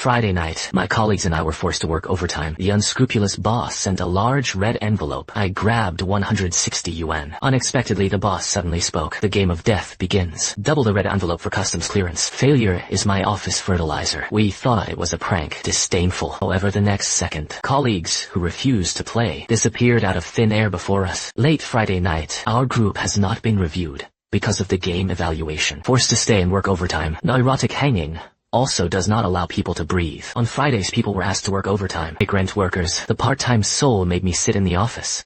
Friday night, my colleagues and I were forced to work overtime. The unscrupulous boss sent a large red envelope. I grabbed 160 yuan. Unexpectedly, the boss suddenly spoke. The game of death begins. Double the red envelope for customs clearance. Failure is my office fertilizer. We thought it was a prank. Disdainful. However, the next second, colleagues who refused to play disappeared out of thin air before us. Late Friday night, our group has not been reviewed because of the game evaluation. Forced to stay and work overtime. Neurotic hanging also does not allow people to breathe. On Fridays, people were asked to work overtime. Migrant workers. The part-time soul made me sit in the office.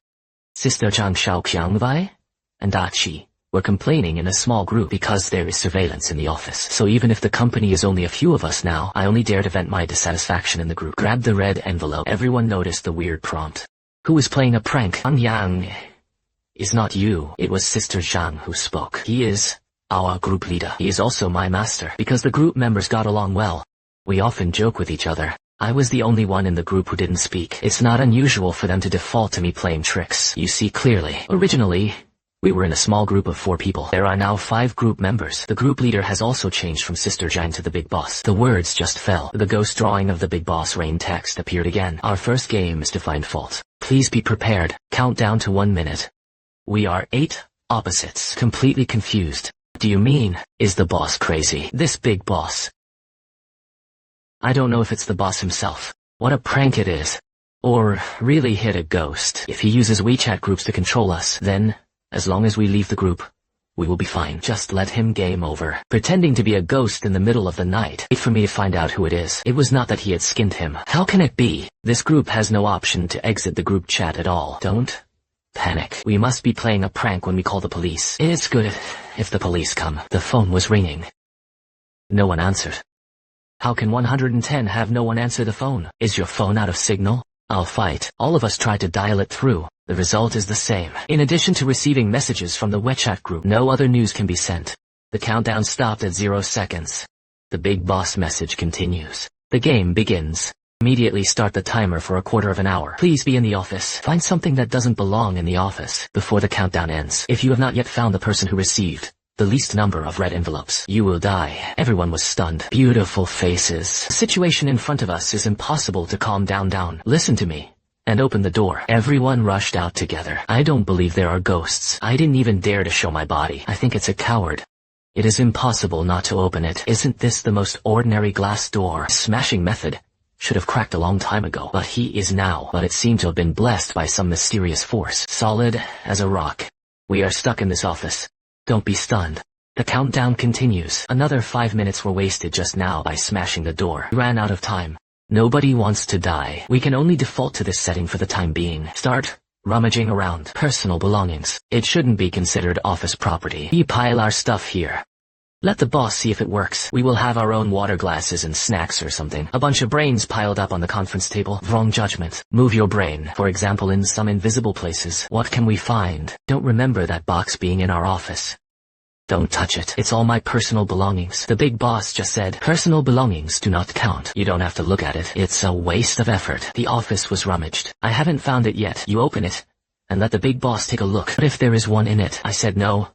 Sister Zhang Xiaoqiangwei and Dachi were complaining in a small group because there is surveillance in the office. So even if the company is only a few of us now, I only dare to vent my dissatisfaction in the group. Grab the red envelope. Everyone noticed the weird prompt. Who is playing a prank? Yang is not you. It was Sister Zhang who spoke. He is our group leader. He is also my master. Because the group members got along well, we often joke with each other. I was the only one in the group who didn't speak. It's not unusual for them to default to me playing tricks. You see clearly. Originally, we were in a small group of 4 people. There are now 5 group members. The group leader has also changed from Sister Zhang to the big boss. The words just fell. The ghost drawing of the big boss rain text appeared again. Our first game is to find fault. Please be prepared. Count down to 1 minute. We are 8 opposites. Completely confused. Do you mean, is the boss crazy? This big boss. I don't know if it's the boss himself. What a prank it is. Or really hit a ghost. If he uses WeChat groups to control us, then as long as we leave the group, we will be fine. Just let him game over. Pretending to be a ghost in the middle of the night. Wait for me to find out who it is. It was not that he had skinned him. How can it be? This group has no option to exit the group chat at all. Don't panic. We must be playing a prank when we call the police. It's good if the police come. The phone was ringing. No one answered. How can 110 have no one answer the phone? Is your phone out of signal? I'll fight. All of us tried to dial it through. The result is the same. In addition to receiving messages from the WeChat group, no other news can be sent. The countdown stopped at 0 seconds. The big boss message continues. The game begins. Immediately start the timer for a quarter of an hour. Please be in the office. Find something that doesn't belong in the office before the countdown ends. If you have not yet found the person who received the least number of red envelopes, you will die. Everyone was stunned. Beautiful faces. The situation in front of us is impossible to calm down. Listen to me. And open the door. Everyone rushed out together. I don't believe there are ghosts. I didn't even dare to show my body. I think it's a coward. It is impossible not to open it. Isn't this the most ordinary glass door? Smashing method should have cracked a long time ago. But he is now. But it seemed to have been blessed by some mysterious force. Solid as a rock. We are stuck in this office. Don't be stunned. The countdown continues. Another 5 minutes were wasted just now by smashing the door. We ran out of time. Nobody wants to die. We can only default to this setting for the time being. Start rummaging around. Personal belongings. It shouldn't be considered office property. We pile our stuff here. Let the boss see if it works. We will have our own water glasses and snacks or something. A bunch of brains piled up on the conference table. Wrong judgment. Move your brain. For example, in some invisible places. What can we find? Don't remember that box being in our office. Don't touch it. It's all my personal belongings. The big boss just said, personal belongings do not count. You don't have to look at it. It's a waste of effort. The office was rummaged. I haven't found it yet. You open it and let the big boss take a look. What if there is one in it? I said no.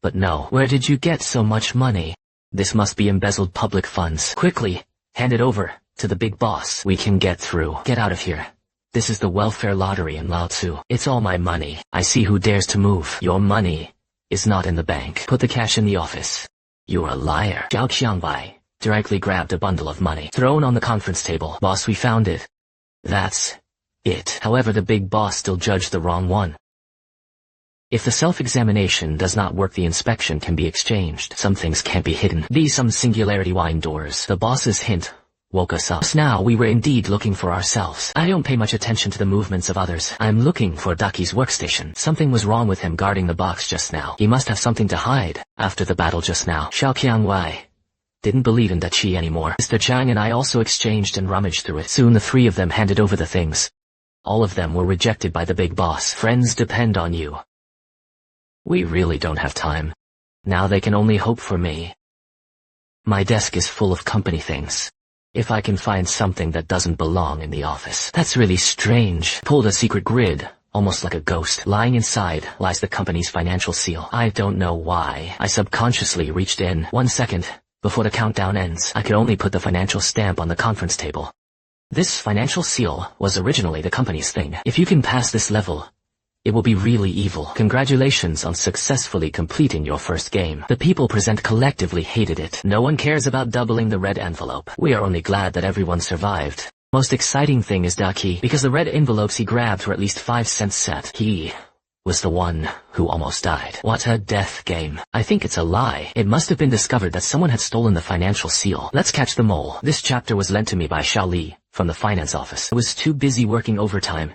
But no. Where did you get so much money? This must be embezzled public funds. Quickly, hand it over to the big boss. We can get through. Get out of here. This is the welfare lottery in Lao Tzu. It's all my money. I see who dares to move. Your money is not in the bank. Put the cash in the office. You're a liar. Zhao Qiangbai directly grabbed a bundle of money, thrown on the conference table. Boss, we found it. That's it. However, the big boss still judged the wrong one. If the self-examination does not work, the inspection can be exchanged. Some things can't be hidden. These some singularity wine doors. The boss's hint woke us up. Now we were indeed looking for ourselves. I don't pay much attention to the movements of others. I'm looking for Daki's workstation. Something was wrong with him guarding the box just now. He must have something to hide after the battle just now. Xiaoqiangwei didn't believe in Dachi anymore. Mr. Chang and I also exchanged and rummaged through it. Soon the 3 of them handed over the things. All of them were rejected by the big boss. Friends depend on you. We really don't have time. Now they can only hope for me. My desk is full of company things. If I can find something that doesn't belong in the office. That's really strange. Pulled a secret grid, almost like a ghost. Lying inside lies the company's financial seal. I don't know why. I subconsciously reached in. 1 second. Before the countdown ends, I could only put the financial stamp on the conference table. This financial seal was originally the company's thing. If you can pass this level, it will be really evil. Congratulations on successfully completing your first game. The people present collectively hated it. No one cares about doubling the red envelope. We are only glad that everyone survived. Most exciting thing is Daki, because the red envelopes he grabbed were at least 5-cent set. He was the one who almost died. What a death game. I think it's a lie. It must have been discovered that someone had stolen the financial seal. Let's catch the mole. This chapter was lent to me by Xiao Li from the finance office. I was too busy working overtime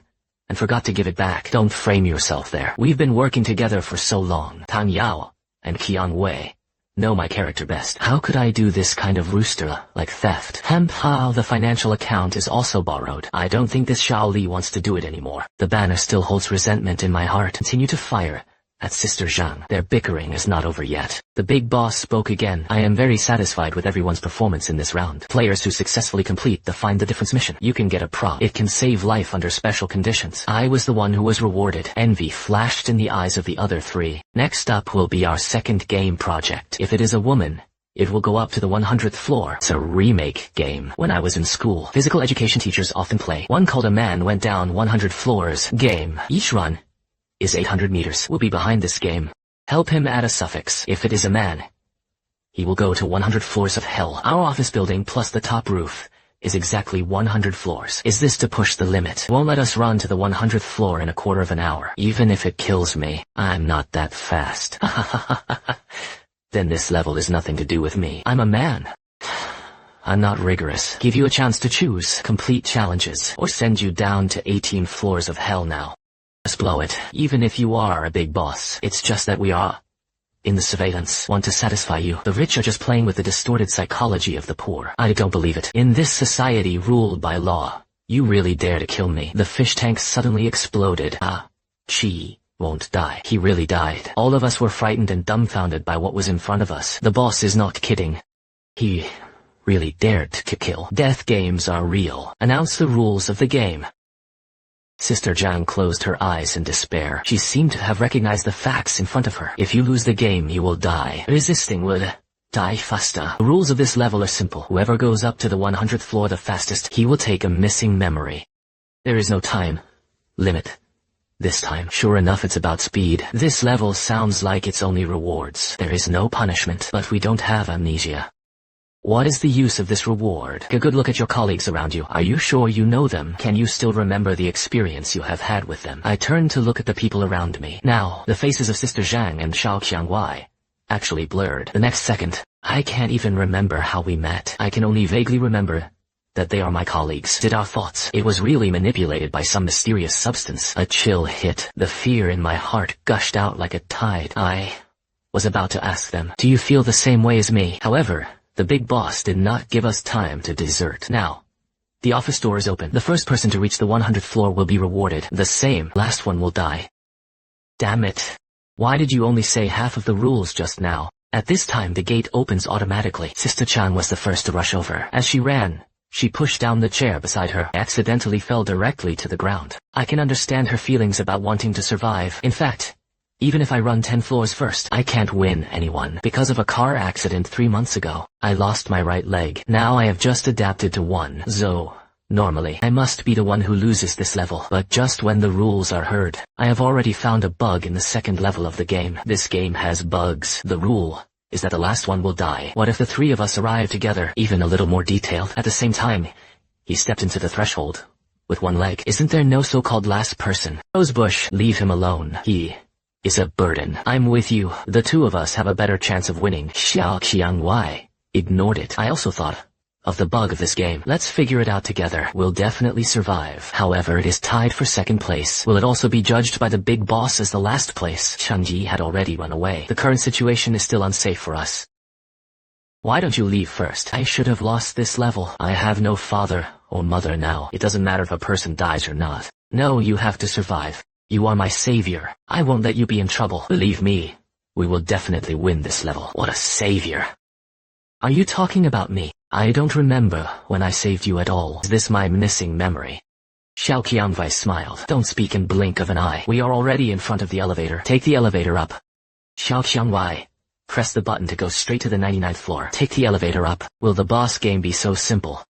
and forgot to give it back. Don't frame yourself there. We've been working together for so long. Tang Yao and Qiang Wei know my character best. How could I do this kind of rooster like theft? The financial account is also borrowed. I don't think this Xiao Li wants to do it anymore. The banner still holds resentment in my heart. Continue to fire at Sister Zhang. Their bickering is not over yet. The big boss spoke again. I am very satisfied with everyone's performance in this round. Players who successfully complete the Find the Difference mission. You can get a prop. It can save life under special conditions. I was the one who was rewarded. Envy flashed in the eyes of the other three. Next up will be our second game project. If it is a woman, it will go up to the 100th floor. It's a remake game. When I was in school, physical education teachers often play one called A Man Went Down 100 Floors game. Each run is 800 meters. We'll be behind this game. Help him add a suffix. If it is a man, he will go to 100 floors of hell. Our office building plus the top roof is exactly 100 floors. Is this to push the limit? Won't let us run to the 100th floor in a quarter of an hour. Even if it kills me, I'm not that fast. Then this level is nothing to do with me. I'm a man. I'm not rigorous. Give you a chance to choose. Complete challenges, or send you down to 18 floors of hell now. Just blow it. Even if you are a big boss, it's just that we are in the surveillance. Want to satisfy you. The rich are just playing with the distorted psychology of the poor. I don't believe it. In this society ruled by law, you really dare to kill me. The fish tank suddenly exploded. She won't die. He really died. All of us were frightened and dumbfounded by what was in front of us. The boss is not kidding. He really dared to kill. Death games are real. Announce the rules of the game. Sister Zhang closed her eyes in despair. She seemed to have recognized the facts in front of her. If you lose the game, you will die. Resisting would die faster. The rules of this level are simple. Whoever goes up to the 100th floor the fastest, he will take a missing memory. There is no time limit this time. Sure enough, it's about speed. This level sounds like it's only rewards. There is no punishment, but we don't have amnesia. What is the use of this reward? Take a good look at your colleagues around you. Are you sure you know them? Can you still remember the experience you have had with them? I turned to look at the people around me. Now, the faces of Sister Zhang and Xiao Qiangwei actually blurred. The next second, I can't even remember how we met. I can only vaguely remember that they are my colleagues. Did our thoughts? It was really manipulated by some mysterious substance. A chill hit. The fear in my heart gushed out like a tide. I was about to ask them, do you feel the same way as me? However, the big boss did not give us time to desert. Now, the office door is open. The first person to reach the 100th floor will be rewarded. The same. Last one will die. Damn it. Why did you only say half of the rules just now? At this time the gate opens automatically. Sister Chan was the first to rush over. As she ran, she pushed down the chair beside her. Accidentally fell directly to the ground. I can understand her feelings about wanting to survive. In fact, even if I run 10 floors first, I can't win anyone. Because of a car accident 3 months ago, I lost my right leg. Now I have just adapted to one. So, normally, I must be the one who loses this level. But just when the rules are heard, I have already found a bug in the second level of the game. This game has bugs. The rule is that the last one will die. What if the three of us arrive together? Even a little more detailed. At the same time, he stepped into the threshold with one leg. Isn't there no so-called last person? Rosebush, leave him alone. He is a burden. I'm with you. The two of us have a better chance of winning. Xiao Qiangwei ignored it. I also thought of the bug of this game. Let's figure it out together. We'll definitely survive. However, it is tied for second place. Will it also be judged by the big boss as the last place? Changji had already run away. The current situation is still unsafe for us. Why don't you leave first? I should have lost this level. I have no father or mother now. It doesn't matter if a person dies or not. No, you have to survive. You are my savior. I won't let you be in trouble. Believe me, we will definitely win this level. What a savior. Are you talking about me? I don't remember when I saved you at all. Is this my missing memory? Xiao Qianwei smiled. Don't speak and blink of an eye. We are already in front of the elevator. Take the elevator up. Xiao Qianwei Press the button to go straight to the 99th floor. Take the elevator up. Will the boss game be so simple?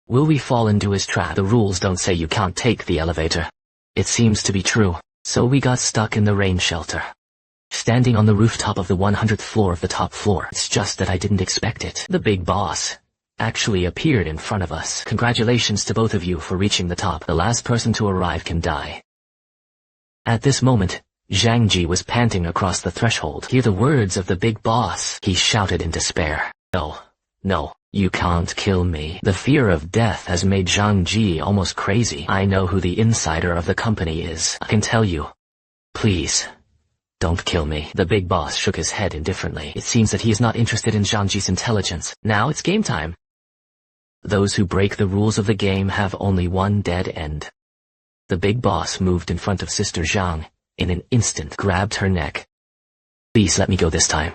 Will we fall into his trap? The rules don't say you can't take the elevator. It seems to be true. So we got stuck in the rain shelter. Standing on the rooftop of the 100th floor of the top floor. It's just that I didn't expect it. The big boss actually appeared in front of us. Congratulations to both of you for reaching the top. The last person to arrive can die. At this moment, Zhang Ji was panting across the threshold. Hear the words of the big boss. He shouted in despair. No, you can't kill me. The fear of death has made Zhang Ji almost crazy. I know who the insider of the company is. I can tell you. Please, don't kill me. The big boss shook his head indifferently. It seems that he is not interested in Zhang Ji's intelligence. Now it's game time. Those who break the rules of the game have only one dead end. The big boss moved in front of Sister Zhang, in an instant grabbed her neck. Please let me go this time.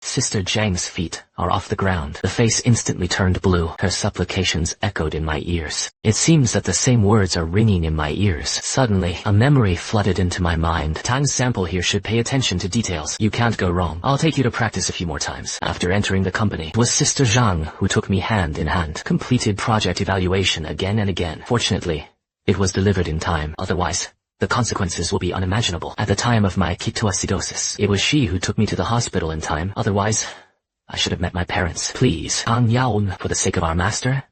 Sister Zhang's feet are off the ground. The face instantly turned blue. Her supplications echoed in my ears. It seems that the same words are ringing in my ears. Suddenly, a memory flooded into my mind. Tang's sample here should pay attention to details. You can't go wrong. I'll take you to practice a few more times. After entering the company, it was Sister Zhang who took me hand in hand. Completed project evaluation again and again. Fortunately, it was delivered in time. Otherwise, the consequences will be unimaginable. At the time of my ketoacidosis, it was she who took me to the hospital in time. Otherwise, I should have met my parents. Please, Tang Yaon, for the sake of our master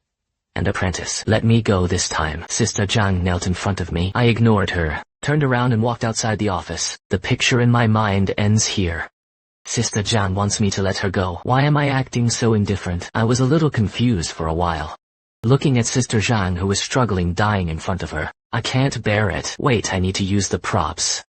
and apprentice, let me go this time. Sister Zhang knelt in front of me. I ignored her, turned around and walked outside the office. The picture in my mind ends here. Sister Zhang wants me to let her go. Why am I acting so indifferent? I was a little confused for a while. Looking at Sister Zhang, who was struggling, dying in front of her. I can't bear it. Wait, I need to use the props.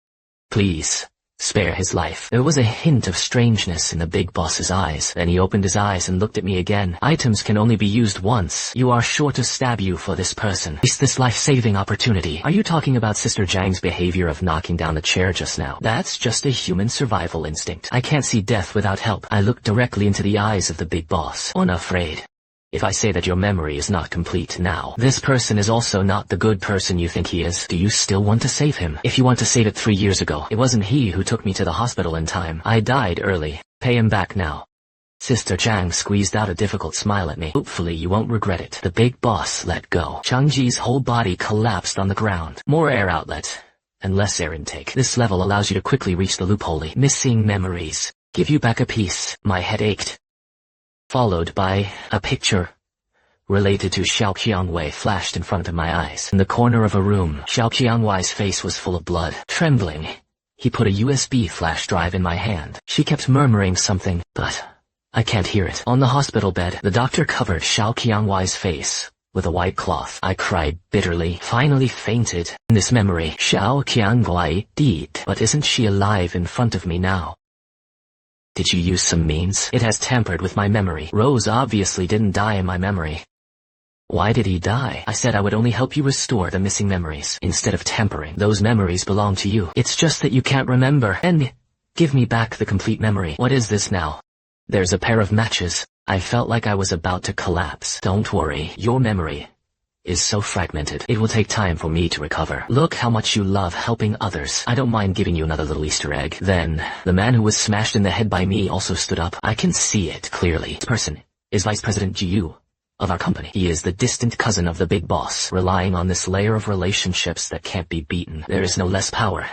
Please, spare his life. There was a hint of strangeness in the big boss's eyes. Then he opened his eyes and looked at me again. Items can only be used once. You are sure to stab you for this person. Is this life-saving opportunity? Are you talking about Sister Zhang's behavior of knocking down the chair just now? That's just a human survival instinct. I can't see death without help. I looked directly into the eyes of the big boss. Unafraid. If I say that your memory is not complete now, this person is also not the good person you think he is. Do you still want to save him? If you want to save it 3 years ago, it wasn't he who took me to the hospital in time. I died early. Pay him back now. Sister Zhang squeezed out a difficult smile at me. Hopefully you won't regret it. The big boss let go. Zhang Ji's whole body collapsed on the ground. More air outlet and less air intake. This level allows you to quickly reach the loophole. Missing memories. Give you back a piece. My head ached. Followed by a picture related to Xiao Qiangwei flashed in front of my eyes. In the corner of a room, Xiao Qiangwei's face was full of blood. Trembling, he put a USB flash drive in my hand. She kept murmuring something, but I can't hear it. On the hospital bed, the doctor covered Xiao Qiangwei's face with a white cloth. I cried bitterly, finally fainted. In this memory, Xiao Qiangwei died. But isn't she alive in front of me now? Did you use some means? It has tampered with my memory. Rose obviously didn't die in my memory. Why did he die? I said I would only help you restore the missing memories. Instead of tampering, those memories belong to you. It's just that you can't remember. And give me back the complete memory. What is this now? There's a pair of matches. I felt like I was about to collapse. Don't worry, your memory is so fragmented. It will take time for me to recover. Look how much you love helping others. I don't mind giving you another little Easter egg. Then, the man who was smashed in the head by me also stood up. I can see it clearly. This person is Vice President Jiu of our company. He is the distant cousin of the big boss. Relying on this layer of relationships that can't be beaten, there is no less power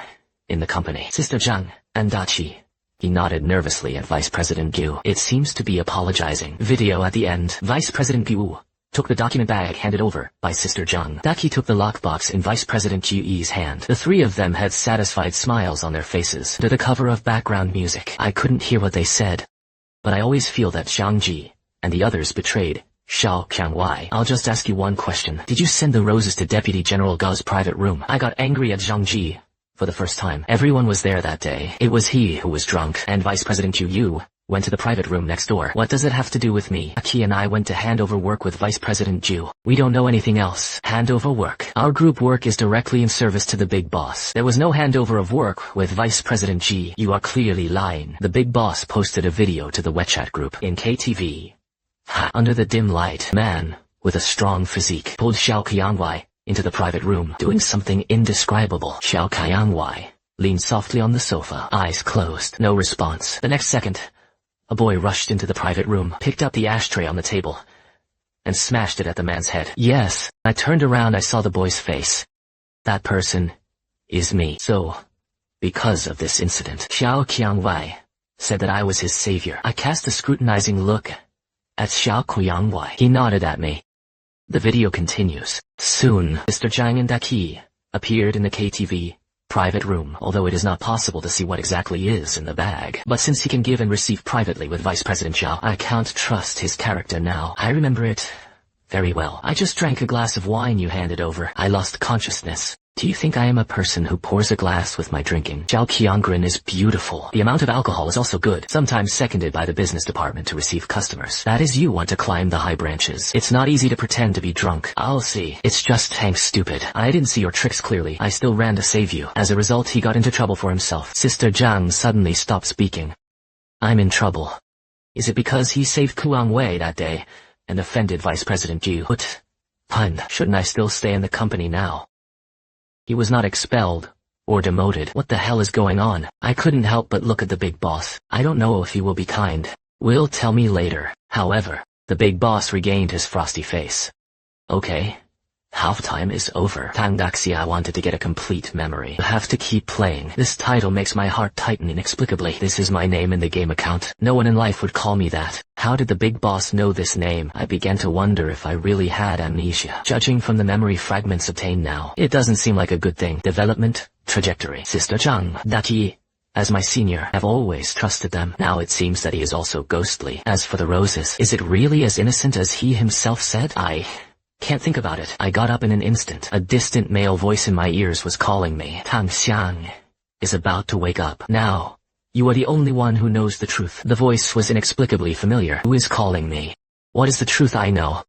in the company. Sister Zhang and Dachi. He nodded nervously at Vice President Gu. It seems to be apologizing. Video at the end. Vice President Gu took the document bag handed over by Sister Zhang. Daki took the lockbox in Vice President Ji's hand. The three of them had satisfied smiles on their faces. To the cover of background music. I couldn't hear what they said, but I always feel that Zhang Ji and the others betrayed Xiao Qiangwei. I'll just ask you one question. Did you send the roses to Deputy General Gau's private room? I got angry at Zhang Ji for the first time. Everyone was there that day. It was he who was drunk, and Vice President Yu went to the private room next door. What does it have to do with me? Aki and I went to hand over work with Vice President Ju. We don't know anything else. Hand over work. Our group work is directly in service to the big boss. There was no handover of work with Vice President Ji. You are clearly lying. The big boss posted a video to the WeChat group in KTV. Under the dim light, man with a strong physique pulled Xiao Qiangwei into the private room, doing something indescribable. Xiao Qiangwei leaned softly on the sofa, eyes closed. No response. The next second, a boy rushed into the private room, picked up the ashtray on the table, and smashed it at the man's head. Yes, I turned around, I saw the boy's face. That person is me. So, because of this incident, Xiao Qiangwei said that I was his savior. I cast a scrutinizing look at Xiao Qiangwei. He nodded at me. The video continues. Soon, Mr. Zhang and Daki appeared in the KTV private room, although it is not possible to see what exactly is in the bag. But since he can give and receive privately with Vice President Zhao, I can't trust his character now. I remember it very well. I just drank a glass of wine you handed over. I lost consciousness. Do you think I am a person who pours a glass with my drinking? Zhao Qiangren is beautiful. The amount of alcohol is also good, sometimes seconded by the business department to receive customers. That is, you want to climb the high branches. It's not easy to pretend to be drunk. I'll see. It's just Hank's stupid. I didn't see your tricks clearly. I still ran to save you. As a result, he got into trouble for himself. Sister Zhang suddenly stopped speaking. I'm in trouble. Is it because he saved Kuang Wei that day and offended Vice President Yu? What? Pun. Shouldn't I still stay in the company now? He was not expelled or demoted. What the hell is going on? I couldn't help but look at the big boss. I don't know if he will be kind. Will tell me later. However, the big boss regained his frosty face. Okay. Halftime is over. Tang Daxia wanted to get a complete memory. I have to keep playing. This title makes my heart tighten inexplicably. This is my name in the game account. No one in life would call me that. How did the big boss know this name? I began to wonder if I really had amnesia. Judging from the memory fragments obtained now, it doesn't seem like a good thing. Development, trajectory. Sister Zhang, Daki, as my senior, have always trusted them. Now it seems that he is also ghostly. As for the roses, is it really as innocent as he himself said? I can't think about it. I got up in an instant. A distant male voice in my ears was calling me. Tang Xiang is about to wake up. Now, you are the only one who knows the truth. The voice was inexplicably familiar. Who is calling me? What is the truth I know?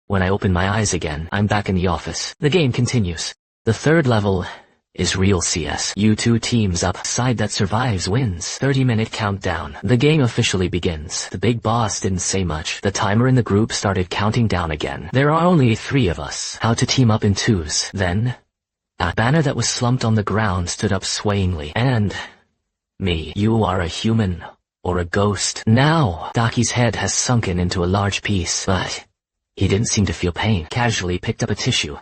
When I open my eyes again, I'm back in the office. The game continues. The third level is real CS. You two teams up. Side that survives wins. 30-minute countdown. The game officially begins. The big boss didn't say much. The timer in the group started counting down again. There are only 3 of us. How to team up in twos. Then, a banner that was slumped on the ground stood up swayingly. And me. You are a human or a ghost. Now, Daki's head has sunken into a large piece, but he didn't seem to feel pain. Casually picked up a tissue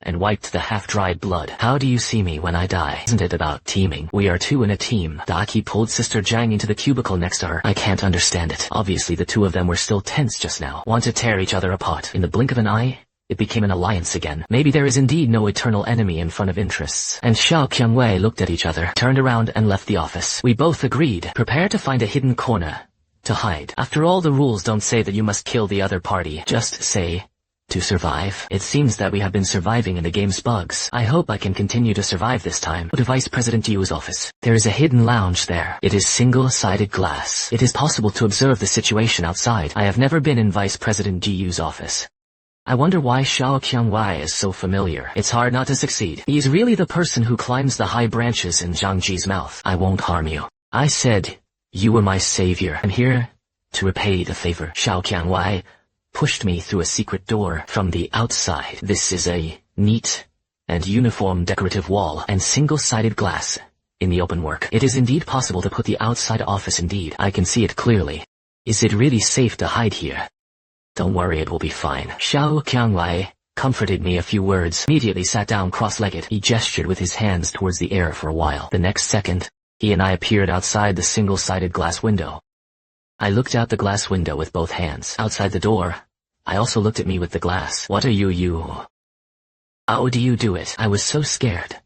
and wiped the half-dried blood. How do you see me when I die? Isn't it about teaming? We are 2 in a team. Daki pulled Sister Zhang into the cubicle next to her. I can't understand it. Obviously the 2 of them were still tense just now. Want to tear each other apart. In the blink of an eye, it became an alliance again. Maybe there is indeed no eternal enemy in front of interests. And Xiao Qiangwei looked at each other, turned around and left the office. We both agreed. Prepare to find a hidden corner to hide. After all, the rules don't say that you must kill the other party. Just say to survive. It seems that we have been surviving in the game's bugs. I hope I can continue to survive this time. Go to Vice President Yu's office. There is a hidden lounge there. It is single-sided glass. It is possible to observe the situation outside. I have never been in Vice President Yu's office. I wonder why Xiao Qiangwei is so familiar. It's hard not to succeed. He is really the person who climbs the high branches in Zhang Ji's mouth. I won't harm you. I said, you were my savior. I'm here to repay the favor. Xiao Qiangwei pushed me through a secret door from the outside. This is a neat and uniform decorative wall and single-sided glass in the open work. It is indeed possible to put the outside office indeed. I can see it clearly. Is it really safe to hide here? Don't worry, it will be fine. Xiao Qiangwei comforted me a few words, immediately sat down cross-legged. He gestured with his hands towards the air for a while. The next second, he and I appeared outside the single-sided glass window. I looked out the glass window with both hands. Outside the door, I also looked at me with the glass. What are you? How do you do it? I was so scared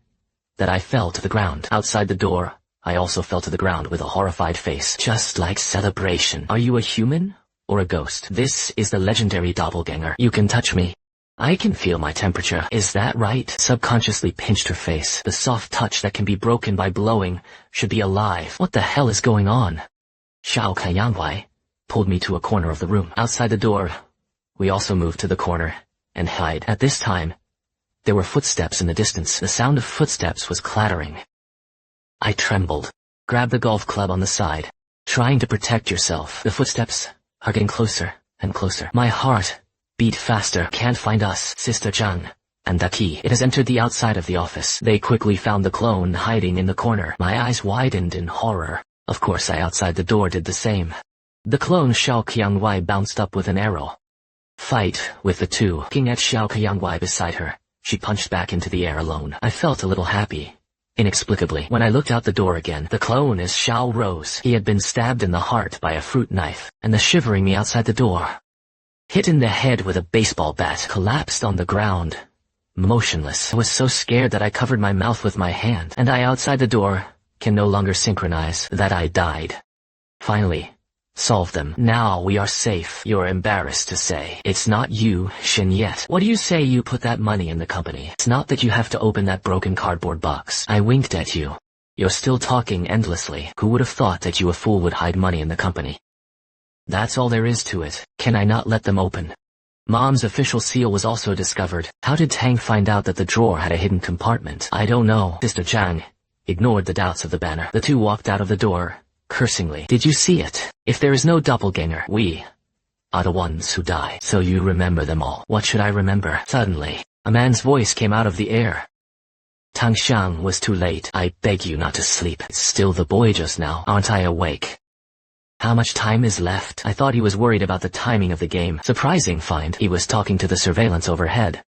that I fell to the ground. Outside the door, I also fell to the ground with a horrified face. Just like Celebration. Are you a human or a ghost? This is the legendary doppelganger. You can touch me. I can feel my temperature. Is that right? Subconsciously pinched her face. The soft touch that can be broken by blowing should be alive. What the hell is going on? Xiao Qiangwei pulled me to a corner of the room. Outside the door, we also moved to the corner and hid. At this time, there were footsteps in the distance. The sound of footsteps was clattering. I trembled. Grab the golf club on the side, trying to protect yourself. The footsteps are getting closer and closer. My heart beat faster. Can't find us. Sister Zhang, And the key. It has entered the outside of the office. They quickly found the clone hiding in the corner. My eyes widened in horror. Of course I outside the door did the same. The clone Xiao Qiangwei bounced up with an arrow. Fight with the two. Looking at Xiao Qiangwei beside her, she punched back into the air alone. I felt a little happy. Inexplicably, when I looked out the door again, the clone is Xiao Rose. He had been stabbed in the heart by a fruit knife, and the shivering me outside the door, hit in the head with a baseball bat, collapsed on the ground, motionless. I was so scared that I covered my mouth with my hand, and I outside the door can no longer synchronize that I died. Finally, solve them. Now we are safe. You're embarrassed to say. It's not you, Shin yet. What do you say you put that money in the company? It's not that you have to open that broken cardboard box. I winked at you. You're still talking endlessly. Who would have thought that you a fool would hide money in the company? That's all there is to it. Can I not let them open? Mom's official seal was also discovered. How did Tang find out that the drawer had a hidden compartment? I don't know. Sister Zhang ignored the doubts of the banner. The two walked out of the door, cursingly. Did you see it? If there is no doppelganger, we are the ones who die. So you remember them all. What should I remember? Suddenly, a man's voice came out of the air. Tang Xiang was too late. I beg you not to sleep. It's still the boy just now. Aren't I awake? How much time is left? I thought he was worried about the timing of the game. Surprising find. He was talking to the surveillance overhead.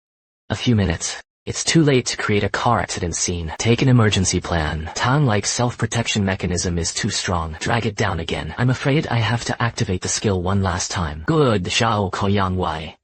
A few minutes. It's too late to create a car accident scene. Take an emergency plan. Tang-like self-protection mechanism is too strong. Drag it down again. I'm afraid I have to activate the skill one last time. Good, Xiao Koyangwei.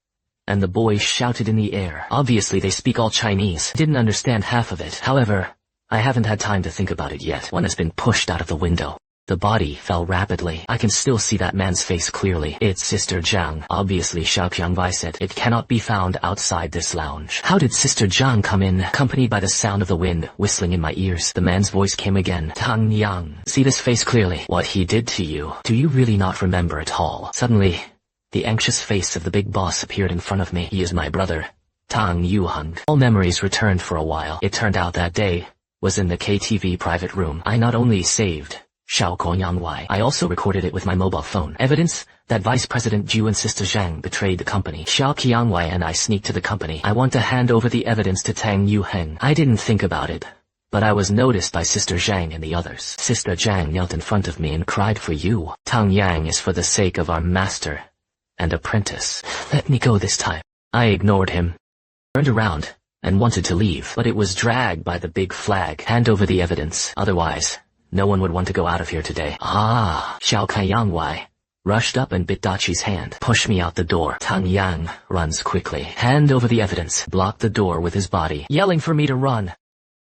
And the boy shouted in the air. Obviously they speak all Chinese. Didn't understand half of it. However, I haven't had time to think about it yet. One has been pushed out of the window. The body fell rapidly. I can still see that man's face clearly. It's Sister Zhang. Obviously Xiao Qiangwei said it cannot be found outside this lounge. How did Sister Zhang come in? Accompanied by the sound of the wind whistling in my ears, the man's voice came again. Tang Yang. See this face clearly. What he did to you. Do you really not remember at all? Suddenly, the anxious face of the big boss appeared in front of me. He is my brother, Tang Yuheng. All memories returned for a while. It turned out that day was in the KTV private room. I not only saved Xiao Koyangwei, I also recorded it with my mobile phone. Evidence that Vice President Zhu and Sister Zhang betrayed the company. Xiao Qiangwei and I sneaked to the company. I want to hand over the evidence to Tang Yuheng. I didn't think about it, but I was noticed by Sister Zhang and the others. Sister Zhang knelt in front of me and cried for you. Tang Yang is for the sake of our master and apprentice. Let me go this time. I ignored him, turned around, and wanted to leave, but it was dragged by the big flag. Hand over the evidence, otherwise no one would want to go out of here today. Ah, Xiao Kaiyangwei rushed up and bit Dachi's hand. Push me out the door. Tang Yang runs quickly. Hand over the evidence. Blocked the door with his body, yelling for me to run.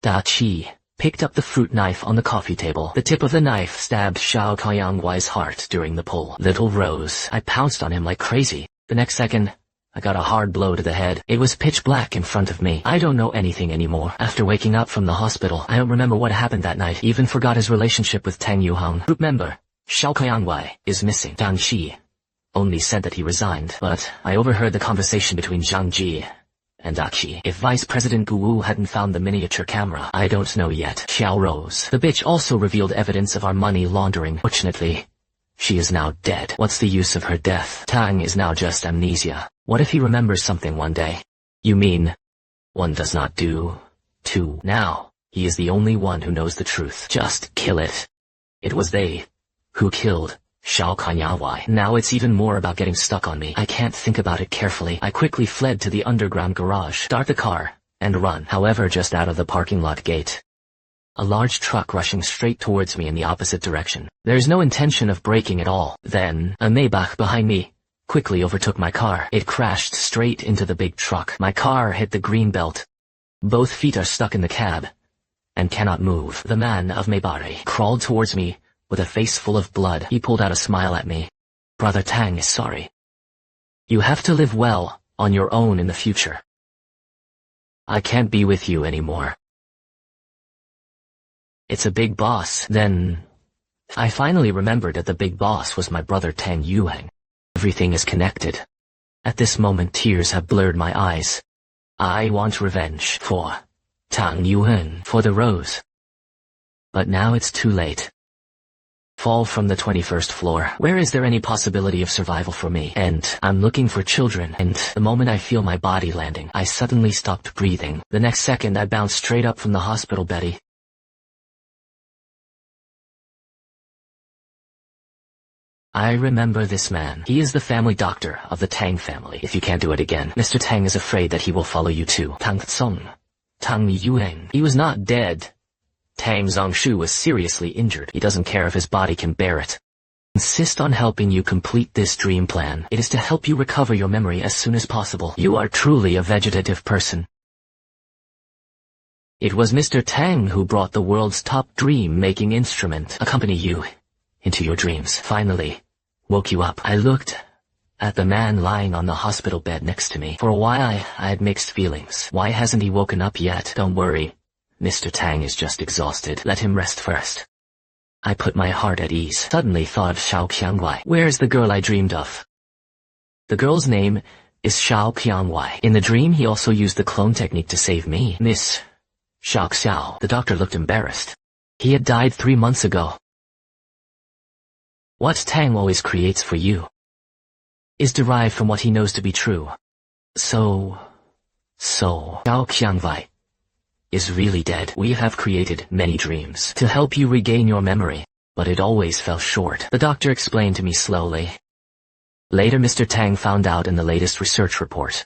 Dachi picked up the fruit knife on the coffee table. The tip of the knife stabbed Xiao Kaiyangwei's heart during the pull. Little Rose. I pounced on him like crazy. The next second, I got a hard blow to the head. It was pitch black in front of me. I don't know anything anymore. After waking up from the hospital, I don't remember what happened that night. Even forgot his relationship with Tang Yuheng. Group member Xiao Kaiyangwei is missing. Dang Shi only said that he resigned, but I overheard the conversation between Zhang Ji and Dachi. If Vice President Gu Wu hadn't found the miniature camera, I don't know yet. Xiao Rose. The bitch also revealed evidence of our money laundering. Fortunately, she is now dead. What's the use of her death? Tang is now just amnesia. What if he remembers something one day? You mean, one does not do two. Now, he is the only one who knows the truth. Just kill it. It was they who killed Xiao Kaiyangwei. Now it's even more about getting stuck on me. I can't think about it carefully. I quickly fled to the underground garage, start the car, and run. However, just out of the parking lot gate, a large truck rushing straight towards me in the opposite direction. There's no intention of braking at all. Then, a Maybach behind me quickly overtook my car. It crashed straight into the big truck. My car hit the green belt. Both feet are stuck in the cab and cannot move. The man of Maybari crawled towards me with a face full of blood. He pulled out a smile at me. Brother Tang is sorry. You have to live well on your own in the future. I can't be with you anymore. It's a big boss. Then I finally remembered that the big boss was my brother Tang Yuheng. Everything is connected. At this moment tears have blurred my eyes. I want revenge for Tang Yuheng, for the rose. But now it's too late. Fall from the 21st floor. Where is there any possibility of survival for me? And I'm looking for children, and the moment I feel my body landing, I suddenly stopped breathing. The next second I bounced straight up from the hospital bed. I remember this man. He is the family doctor of the Tang family. If you can't do it again, Mr. Tang is afraid that he will follow you too. Tang Tsung. Tang Yuan. He was not dead. Tang Zongshu was seriously injured. He doesn't care if his body can bear it. Insist on helping you complete this dream plan. It is to help you recover your memory as soon as possible. You are truly a vegetative person. It was Mr. Tang who brought the world's top dream-making instrument, accompany you into your dreams. Finally, woke you up. I looked at the man lying on the hospital bed next to me. For a while I had mixed feelings. Why hasn't he woken up yet? Don't worry. Mr. Tang is just exhausted. Let him rest first. I put my heart at ease. Suddenly thought of Xiao Qiangwai. Where's the girl I dreamed of? The girl's name is Xiao Qiangwai. In the dream he also used the clone technique to save me. Miss Xiao Xiao. The doctor looked embarrassed. He had died 3 months ago. What Tang always creates for you is derived from what he knows to be true. So Xiao Qiangwai is really dead. We have created many dreams to help you regain your memory, but it always fell short. The doctor explained to me slowly. Later Mr. Tang found out in the latest research report.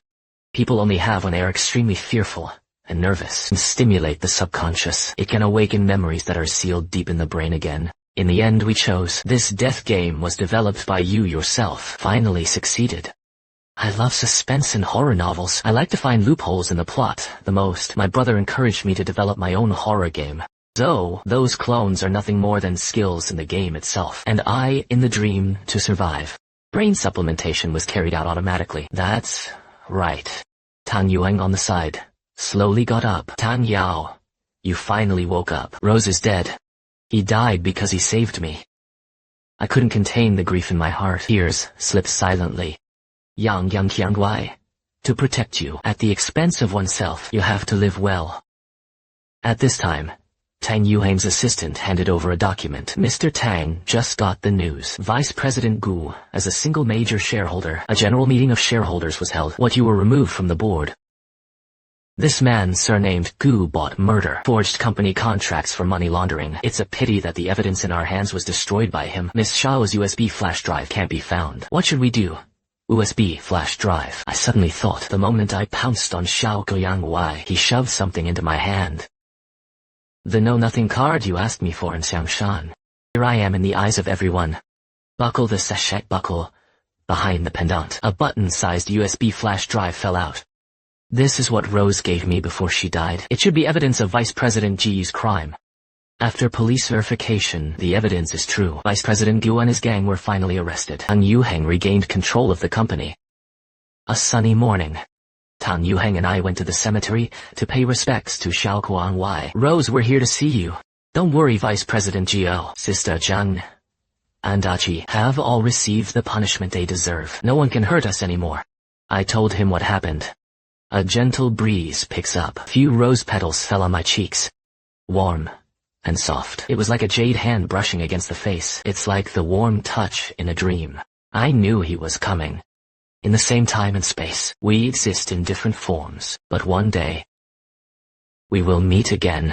People only have when they are extremely fearful and nervous and stimulate the subconscious. It can awaken memories that are sealed deep in the brain again. In the end we chose. This death game was developed by you yourself. Finally succeeded. I love suspense and horror novels. I like to find loopholes in the plot the most. My brother encouraged me to develop my own horror game. So, those clones are nothing more than skills in the game itself. And I, in the dream, to survive. Brain supplementation was carried out automatically. That's right. Tang Yuan on the side slowly got up. Tang Yao, you finally woke up. Rose is dead. He died because he saved me. I couldn't contain the grief in my heart. Tears slipped silently. Yang Qiangwai, to protect you at the expense of oneself, you have to live well. At this time, Tang Yuhang's assistant handed over a document. Mr. Tang just got the news. Vice President Gu, as a single major shareholder, a general meeting of shareholders was held. What you were removed from the board. This man, surnamed Gu, bought murder, forged company contracts for money laundering. It's a pity that the evidence in our hands was destroyed by him. Miss Shao's USB flash drive can't be found. What should we do? USB flash drive. I suddenly thought the moment I pounced on Xiao Qiangwai, he shoved something into my hand. The know-nothing card you asked me for in Xiangshan. Here I am in the eyes of everyone. Buckle the sachet buckle. Behind the pendant, a button-sized USB flash drive fell out. This is what Rose gave me before she died. It should be evidence of Vice President Ji's crime. After police verification, the evidence is true. Vice President Gu and his gang were finally arrested. Tang Yuhang regained control of the company. A sunny morning. Tang Yuhang and I went to the cemetery to pay respects to Xiao Qiangwai. Rose, we're here to see you. Don't worry, Vice President Gio, Sister Zhang, and Dachi have all received the punishment they deserve. No one can hurt us anymore. I told him what happened. A gentle breeze picks up. Few rose petals fell on my cheeks. Warm and soft. It was like a jade hand brushing against the face. It's like the warm touch in a dream. I knew he was coming. In the same time and space, we exist in different forms, but one day, we will meet again.